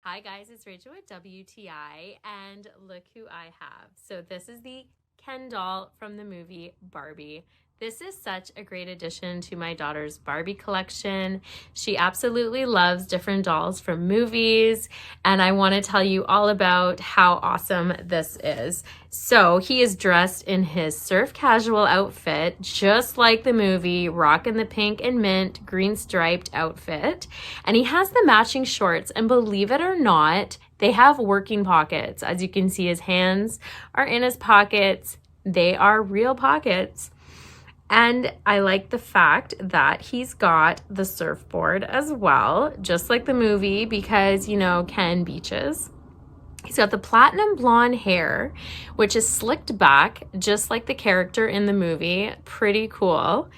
Hi guys, it's Rachel with WTI, and look who I have. So this is the Ken doll from the movie Barbie. This is such a great addition to my daughter's Barbie collection. She absolutely loves different dolls from movies, and I want to tell you all about how awesome this is. So he is dressed in his surf casual outfit, just like the movie, rocking the pink and mint green striped outfit. And he has the matching shorts, and believe it or not, they have working pockets. As you can see, his hands are in his pockets. They are real pockets. And I like the fact that he's got the surfboard as well, just like the movie, because, you know, Ken beaches. He's got the platinum blonde hair, which is slicked back, just like the character in the movie. Pretty cool.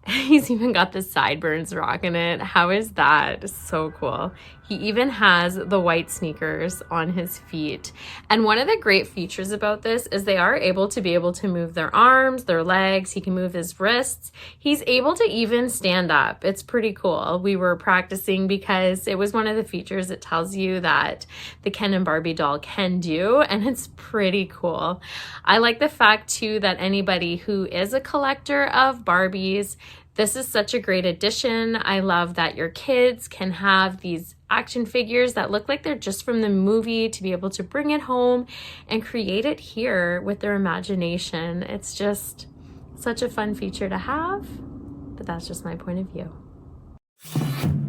He's even got the sideburns rocking it. How is that? So cool. He even has the white sneakers on his feet. And one of the great features about this is they are able to move their arms, their legs. He can move his wrists. He's able to even stand up. It's pretty cool. We were practicing because it was one of the features it tells you that the Ken and Barbie doll can do, and it's pretty cool. I like the fact too that anybody who is a collector of Barbies, this is such a great addition. I love that your kids can have these action figures that look like they're just from the movie to be able to bring it home and create it here with their imagination. It's just such a fun feature to have, but that's just my point of view.